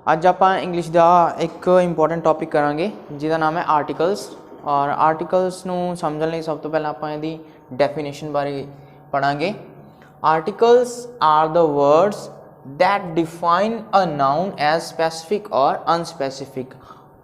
अज आप इंग्लिश का एक इंपॉर्टेंट टॉपिक करांगे जिसका नाम है आर्टिकल्स। और आर्टिकल्स नू समझने लई सब तो पहले आप इहदी डेफिनेशन बारे पढ़ांगे। Articles are the words that define a noun as specific और अनस्पैसिफिक।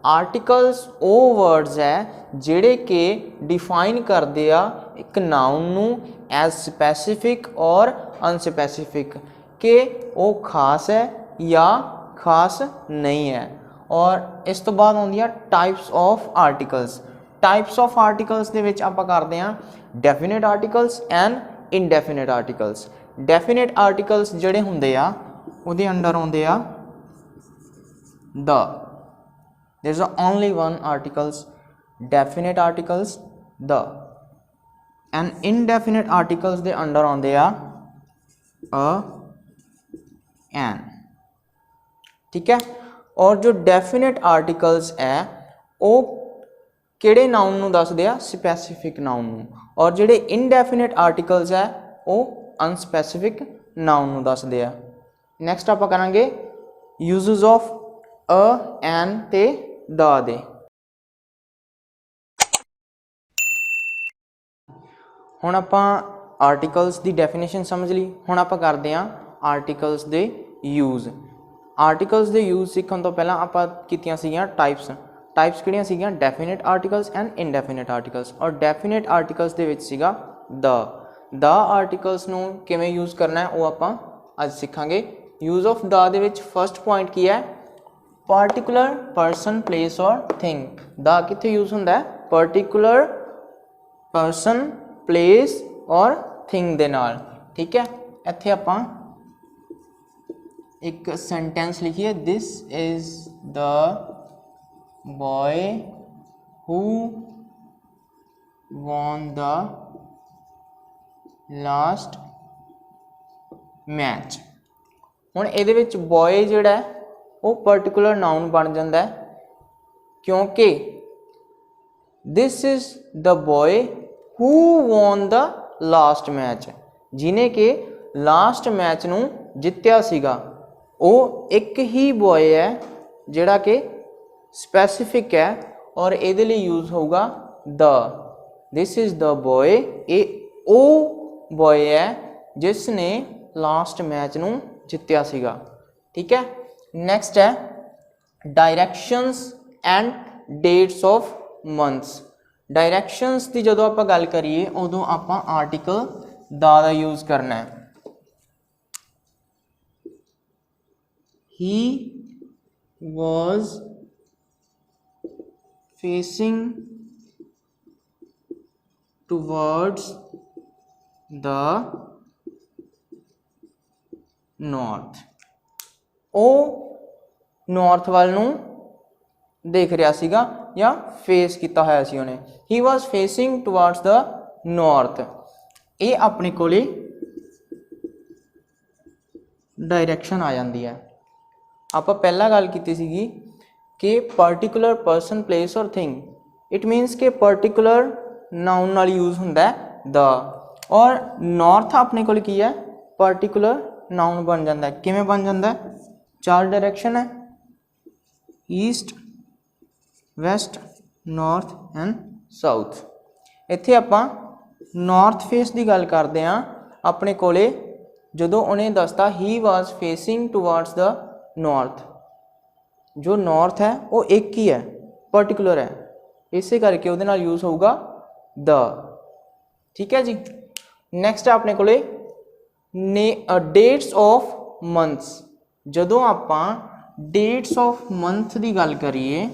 आर्टिकल्स वो वर्ड्स है जिहड़े कि डिफाइन करते आ एक नाउन नू एज स्पैसिफिक और अनस्पैसिफिक कि वो खास है या खास नहीं है। और इस तो बाद आउंदी types of articles. Types of articles दे विच आपां करदे हां definite articles and indefinite articles. Definite articles जिहड़े हुंदे आ उहदे अंडर आउंदे आ the. there is only one articles definite articles the and indefinite articles ਦੇ ਅੰਡਰ ਆਉਂਦੇ ਆ an। ठीक है। और जो डेफिनेट आर्टिकल्स है वो किहड़े नाउन नू दसदे आ स्पैसिफिक नाउन नू, और जिहड़े इनडेफिनेट आर्टिकल्स है वो अनस्पैसिफिक नाउन नू दसदे आ। नैक्सट आपां करांगे यूजेस ऑफ एन ते द दे। हुण आपां आर्टिकल्स की डेफिनेशन समझ ली। हुण आपां करदे हां आर्टिकल्स दे यूज। आर्टिकल्स दे यूज सीखण तो पहलां आपां कीतियां सीगियां टाइप्स। टाइप्स किहड़ियां सीगियां definite articles and indefinite articles. और डेफिनेट आर्टिकल्स दे विच सीगा द आर्टिकल्स नूं किवें यूज करना है वो आपां अज सीखांगे। यूज ऑफ द दे विच फर्स्ट पॉइंट की है पर्टिकुलर परसन प्लेस और थिंग। द कित्थे यूज हुंदा है पर्टिकुलर परसन प्लेस और थिंग दे नाल। ठीक है। इत्थे आपां एक सेंटेंस लिखिए this is the boy who won the last match. हुण इहदे विच बॉय जिहड़ा है वो पर्टिकुलर नाउन बन जाता है क्योंकि this is the boy who von the last match. जिन्हें कि लास्ट मैच नू जित्या सीगा वो एक ही बॉय है जिहड़ा कि स्पैसिफिक है और इहदे लई यूज होगा the. This is the boy, ये ओ बॉय है जिसने लास्ट मैच नू जित्या सीगा। ठीक है। नैक्सट है डायरैक्शनस एंड डेट्स ऑफ मंथ्स। डायरैक्शनस की जो आप गल करिए उदों आप आर्टिकल दा यूज करना है। ही was facing towards the north. वो नॉर्थ वाल नू देख रहा सीगा या फेस किया होया सी उन्हें। ही was facing towards the north. ये अपने कोले डायरैक्शन आ जाती है। आप पहला गल की सीगी कि पर्टिकुलर परसन प्लेस और थिंग। इट मीनस कि पर्टिकुलर नाउन नाल यूज हुंदा है द। और नॉर्थ अपने कोल की है पर्टिकुलर नाउन बन जाता है। किवें बन जाता है? चार डायरैक्शन है east west north and south. इत्थे आपां नॉर्थ फेस की गल करते हैं। अपने कोले जदों उन्हें दसता he was facing towards the north, जो नॉर्थ है वो एक ही है पर्टिकुलर है, इसे करके उहदे नाल यूज होगा द। ठीक है जी। नैक्सट है अपने कोले डेट्स ऑफ मंथ्स। जदों आपां डेट्स ऑफ मंथ की गल करिए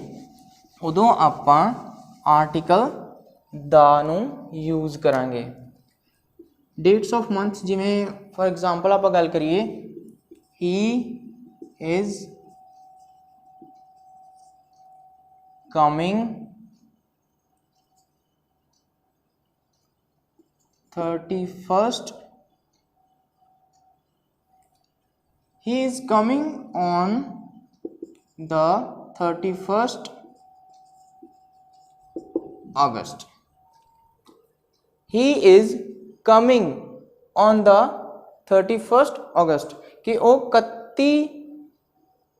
उदों आपां आर्टिकल द नूं यूज करांगे। डेट्स ऑफ मंथ जिमें फॉर एग्जाम्पल आप गल करिए he is coming 31st। He is coming on the 31st August। He is coming on the 31st August कि वो 31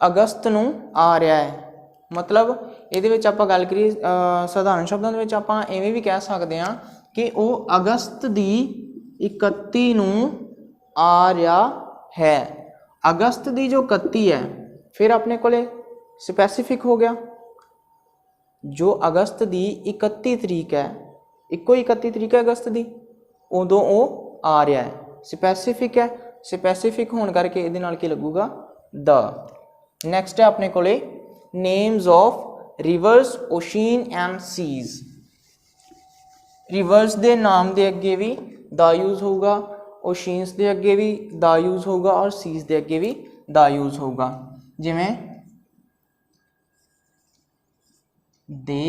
ਅਗਸਤ ਨੂੰ ਆ ਰਿਹਾ ਹੈ। मतलब ਇਹਦੇ ਵਿੱਚ ਆਪਾਂ ਗੱਲ ਕਰੀਏ ਸਾਧਾਰਨ ਸ਼ਬਦਾਂ ਦੇ ਵਿੱਚ ਆਪਾਂ ਐਵੇਂ ਵੀ ਕਹਿ ਸਕਦੇ ਹਾਂ ਕਿ ਉਹ ਅਗਸਤ ਦੀ 31 ਨੂੰ ਆ ਰਿਹਾ है। अगस्त की जो 31 है फिर अपने को स्पैसीफिक हो गया। जो अगस्त की 31 तरीक है, इको 31 तरीक है अगस्त की, उदों वो आ रहा है, स्पैसीफिक है। स्पैसीफिक होने करके ये नाल की लगूगा द। नैक्सट है अपने को names of rivers, ocean and seas. Rivers के नाम के अगे भी द यूज होगा, ओशीन्स के अगे भी द यूज होगा और सीज के अगे भी द यूज होगा। जिमें they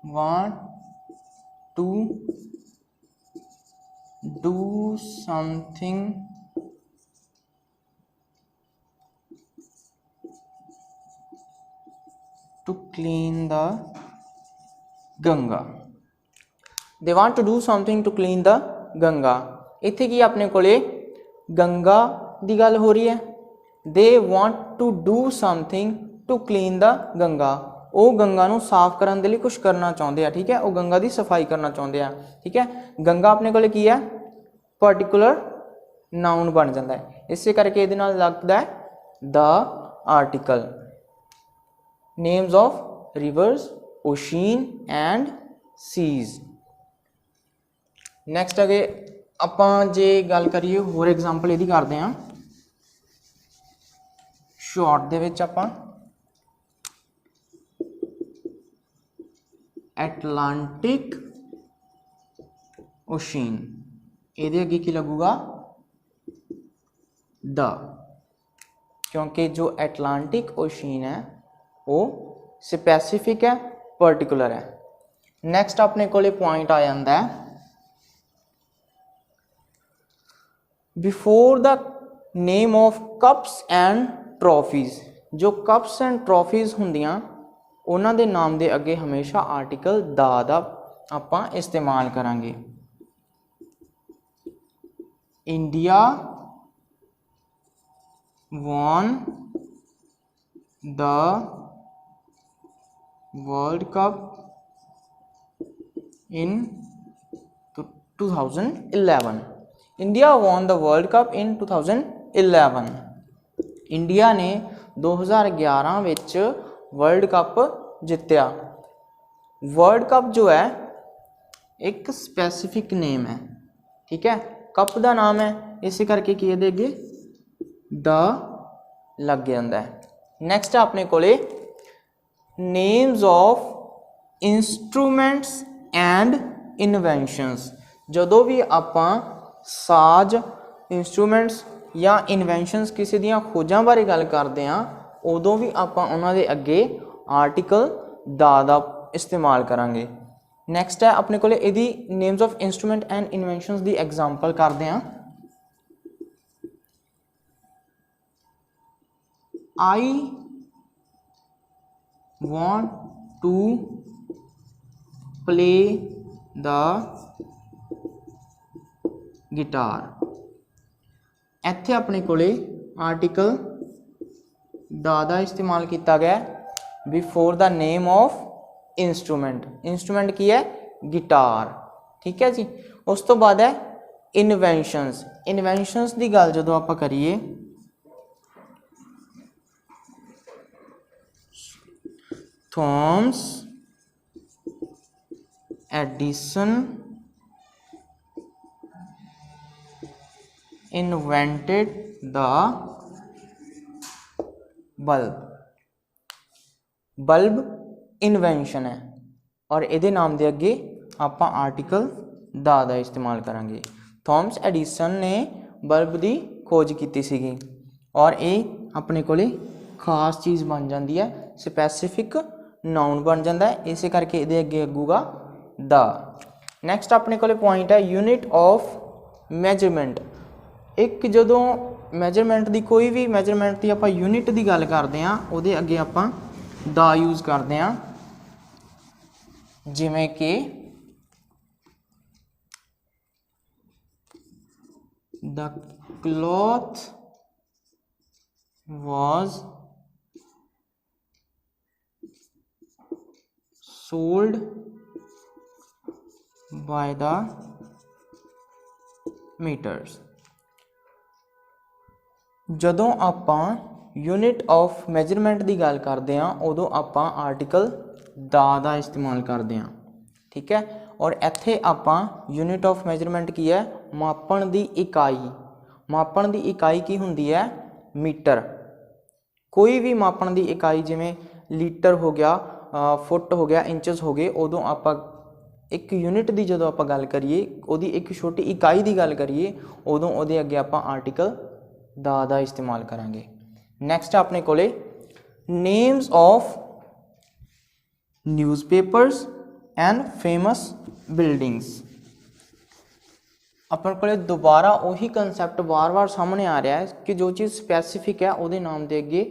want to do something to clean the Ganga. They want to do something to clean the Ganga. इत्थे की अपने कोले गंगा की गल हो रही है। They want to do something to clean the Ganga. वो गंगा नूं साफ करने के लिए कुछ करना चाहते हैं, ठीक है, वो गंगा की सफाई करना चाहते हैं, ठीक है। गंगा अपने कोले की है पर्टिकुलर नाउन बन जाता है, इस करके ये लगता है the article. Names of rivers, ocean and seas. Next अगे आपां जे गल करिए होर एग्जाम्पल यदि करते हैं शॉर्ट दे विच आपां एटलांटिक ओशीन, ये अगे की लगूगा द, क्योंकि जो एटलांटिक ओशीन है वो स्पैसीफिक है, पर्टिकुलर है। नैक्सट अपने को पॉइंट आ जाता है before the name of cups and trophies. जो कप्स एंड ट्रॉफीज़ होंदियां उन्हां दे नाम दे अगे हमेशा आर्टिकल दा आपां इस्तेमाल करांगे। India won the world cup in 2011। India won the world cup in 2011। India ने 2011 विच वर्ल्ड कप जित्या। वर्ल्ड कप जो है एक स्पैसीफिक नेम है, ठीक है, कप का नाम है, इस करके की ये अगे द लग जाता है। नैक्सट अपने को names of instruments and inventions. जदों भी आपां साज, इंस्ट्रूमेंट्स या इन्वेंशनस किसी दियां खोजां बारे गल करते हैं उदों भी आपां उन्हां दे अगे आर्टिकल दा इस्तेमाल करांगे। नैक्सट है अपने को इहदी names of instrument and inventions की एग्जाम्पल करते हैं। I want to play the guitar. इत्थे अपने को आर्टिकल दा इस्तेमाल किया गया before the name of instrument. Instrument की है गिटार, ठीक है जी। उस तो बाद है इन्वेंशनस। इन्वेंशनस की गल जो आप करिए Thomas Edison invented the bulb. Bulb invention है और ये नाम के अगे आप आर्टिकल दा इस्तेमाल करांगे। थॉमस एडिसन ने बल्ब की खोज की सी और ये अपने को खास चीज़ बन जाती है, स्पैसीफिक नाउन बन जाता है, इस करके ये अगे अगूगा द। नैक्सट अपने को पॉइंट है यूनिट ऑफ मैजरमेंट। एक जदों मैजरमेंट की कोई भी मैजरमेंट की आप यूनिट की गल करते हैं वो अगे आप द यूज़ करते हैं। जिमें कि the cloth was sold by the meters। ਜਦੋਂ ਆਪਾਂ यूनिट ऑफ मेजरमेंट की गल करते हैं उदों आप आर्टिकल ਦਾ इस्तेमाल करते हैं, ठीक है। और इत्थे आप यूनिट ऑफ मेजरमेंट की है, मापन की इकाई। मापन की इकाई की होंदी है मीटर। कोई भी मापन की इकाई जिमें लीटर हो गया, फुट हो गया, इंचज हो गए, उदों आप एक यूनिट की जो आप गल करिए, वो एक छोटी इकाई की गल करिए, उदों वो अगे आप आर्टिकल ਦਾ इस्तेमाल करांगे। नैक्सट अपने कोले names of newspapers and famous buildings. अपने कोले दोबारा वही कंसैप्ट बार बार सामने आ रहा है कि जो चीज़ स्पैसीफिक है वो नाम के अगे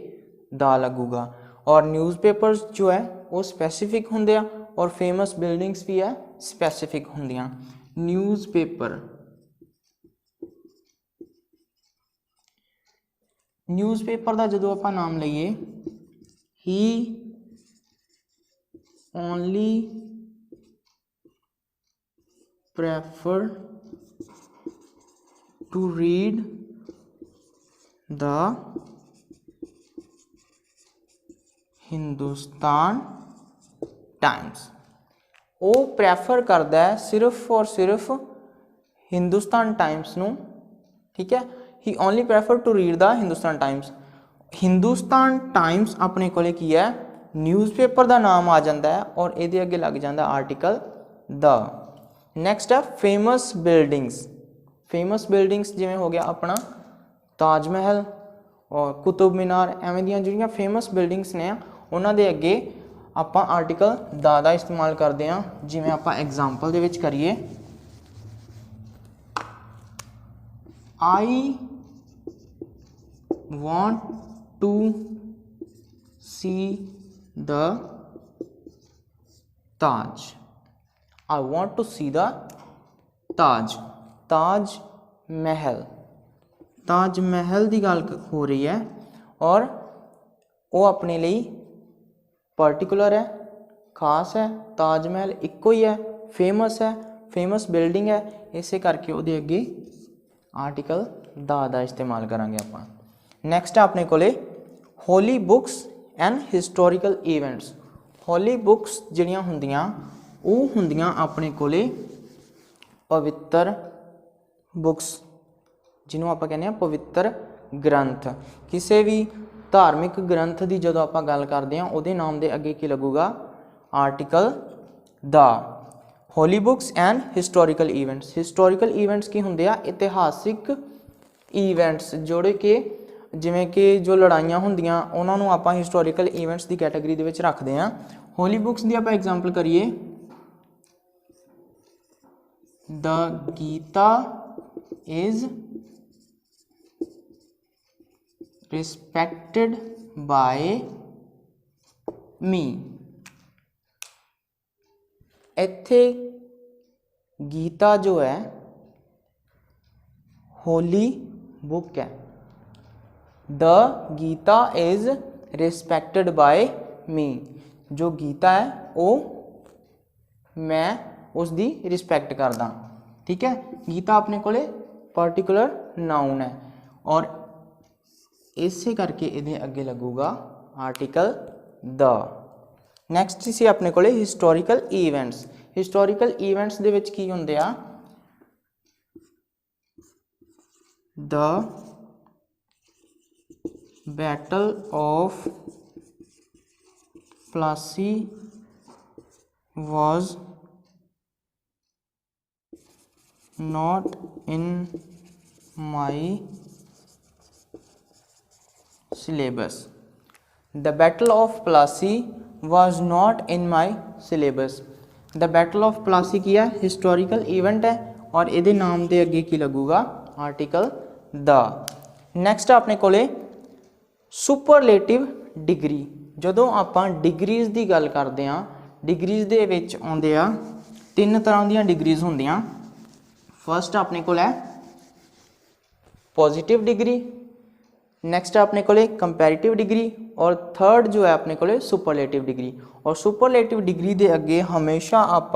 दा लगूगा। और न्यूज़पेपर्स जो है वो स्पैसीफिक होंगे और फेमस बिल्डिंग्स भी है स्पैसीफिक होंदियां। न्यूज़पेपर, न्यूज़पेपर का जो आप नाम लईए, he only prefer to read the Hindustan Times. वो प्रैफर करता है सिर्फ और सिर्फ हिंदुस्तान टाइम्स नूं, ठीक है। He only prefer to read the Hindustan Times. Hindustan Times अपने कोले की है न्यूज़पेपर का नाम आ जाता है और ये अगे लग जाता आर्टिकल द। नैक्सट है फेमस बिल्डिंग्स। फेमस बिल्डिंग्स जिमें हो गया अपना ताज महल और कुतुब मीनार, एवें दियां जिहड़ियां फेमस बिल्डिंग्स ने उन्हां दे अगे आप आर्टिकल दा इस्तेमाल करते हैं। जिमें आप एग्जाम्पल दे विच करिए, आई want to see the Taj। I want to see the Taj। Taj Mahal, Taj Mahal की गल हो रही है और वो अपने लिए पर्टिकुलर है, खास है। ताज महल इको ही है, फेमस है, फेमस बिल्डिंग है, इस करके वो अगे आर्टिकल दा इस्तेमाल करांगे आप। नैक्सट है अपने कोले holy books and historical events. Holy books जिहड़ियां हुंदियां वो हुंदियां अपने कोले पवित्र बुक्स, जिन्हों आप कहने पवित्र ग्रंथ। किसी भी धार्मिक ग्रंथ की जो आप गल करते हैं वो नाम के अगे की लगूगा आर्टिकल दा। Holi books and historical events. Historical events की होंगे आ इतिहासिक इवेंट्स जोड़े कि जिमें कि जो लड़ाइयाँ होंदियां उन्होंने आप हिस्टोरिकल इवेंट्स की कैटेगरी दे विच रखते हैं। होली बुक्स की आप एग्जाम्पल करिए, the Gita is respected by me. इत्थे गीता जो है होली बुक है। The Gita is respected by me. जो गीता है वो मैं उसकी रिस्पेक्ट करदा, ठीक है। गीता अपने कोले पर्टिकुलर नाउन है और इसे करके इहदे अगे लगूगा आर्टिकल द। नैक्सट सी अपने कोले हिस्टोरिकल इवेंट्स। हिस्टोरिकल इवेंट्स दे विच की हुंदे आ, the battle of Plassey was not in my syllabus। The battle of Plassey was not in my syllabus। The battle of Plassey की है हिस्टोरिकल इवेंट है और ये नाम के अगे की लगूगा आर्टिकल द। नैक्सट अपने कोले सुपरलेटिव डिग्री। जदों आप डिग्रीज़ की गल करते हैं, डिग्रीज़ दे विच आउंदे आ तीन तरह दी डिग्रीज़ होंदियां। फर्स्ट अपने कोल है पॉजिटिव डिग्री, नैक्सट है अपने को कंपैरेटिव डिग्री और थर्ड जो है अपने को सुपरलेटिव डिग्री। और सुपरलेटिव डिग्री के अगे हमेशा आप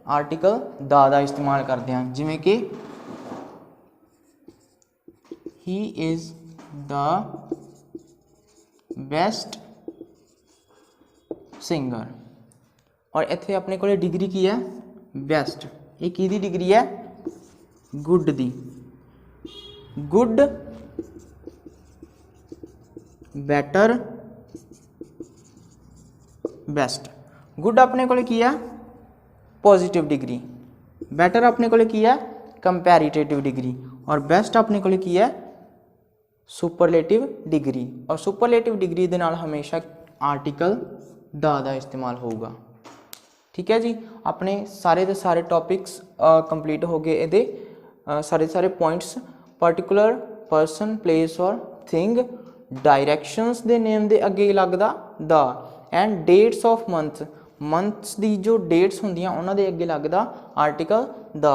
आर्टिकल दा इस्तेमाल करते हैं, जिमें कि he is the best singer. और इत्थे अपने को डिग्री की है बेस्ट, ये की डिग्री है गुड दी, गुड बैटर बेस्ट। गुड अपने को की है पॉजिटिव डिग्री, बैटर अपने को की है कंपैरेटिव डिग्री और बेस्ट अपने को की है सुपरलेटिव डिग्री। और सुपरलेटिव डिग्री के नाल हमेशा आर्टिकल दा इस्तेमाल होगा। ठीक है जी, अपने सारे के सारे टॉपिक्स कंप्लीट हो गए, ये सारे पॉइंट्स पर्टिकुलर पर्सन प्लेस और थिंग, डायरैक्शनस के नेम के अगे लगता the and dates of months की जो डेट्स होंदियां उन्हां दे अगे लगता आर्टिकल द।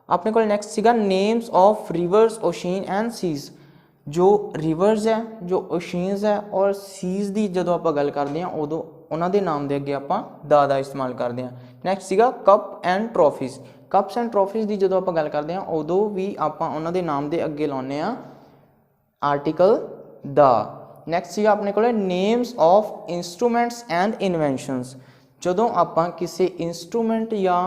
अपने को नैक्सट सीगा names of rivers ocean and seas. जो रिवर्स है, जो ओशीन्स है और सीज की जो आप गल करते हैं उदों उन्होंने नाम के अगे आप दा इस्तेमाल करते हैं। नैक्सट सीगा cup and trophies. Cups and trophies की जो आप गल करते हैं उदों भी आप उन्होंने नाम के अगे लाने आर्टिकल द। नैक्सट सीगा अपने को names of instruments and inventions. जदों आप किसी इंस्ट्रूमेंट या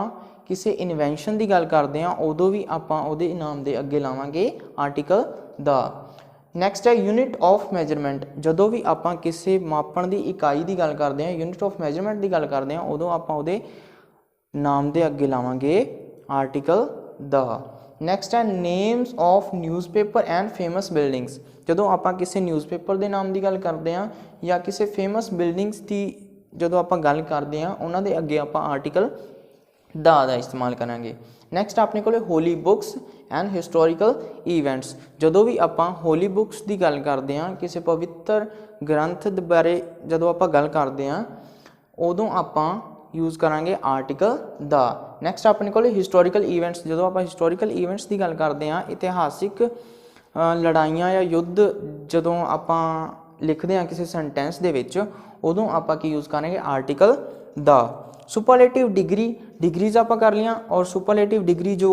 किसी इन्वेंशन की गल करते हैं उदों भी आप नाम के अगे लावांगे आर्टिकल द। नैक्सट है यूनिट ऑफ मैजरमेंट। जदों भी आप किसी मापन की इकाई की गल करते हैं, यूनिट ऑफ मैजरमेंट की गल करते हैं उदों आप नाम के अगे लावांगे आर्टिकल द। नैक्सट है names of newspaper and famous buildings. जदों आप किसी न्यूज़पेपर के नाम की गल करते हैं या किसी फेमस बिल्डिंग्स की जदों आप गल करते हैं उन्होंने अगे आप आर्टिकल दा इस्तेमाल करांगे। नैक्सट अपने को Holi books and historical events. जदों भी आप होली बुक्स की गल करते हैं, किसी पवित्र ग्रंथ बारे जदों आप गल करते हैं उदों आप यूज़ करांगे आर्टिकल द। नैक्सट अपने को हिस्टोरिकल ईवेंट्स। जदों आप हिस्टोरिकल ईवेंट्स की गल करते हैं, इतिहासिक लड़ाइयाँ या युद्ध जदों आप लिखते हैं किसी सेंटेंस के विच उदों आप की यूज़ करेंगे article the. Superlative degree, degrees आप कर लिया और सुपरलेटिव डिग्री जो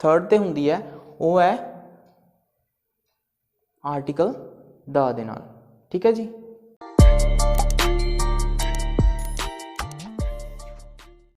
थर्ड ते हुंदी है वो है आर्टिकल द दे नाल। ठीक है जी।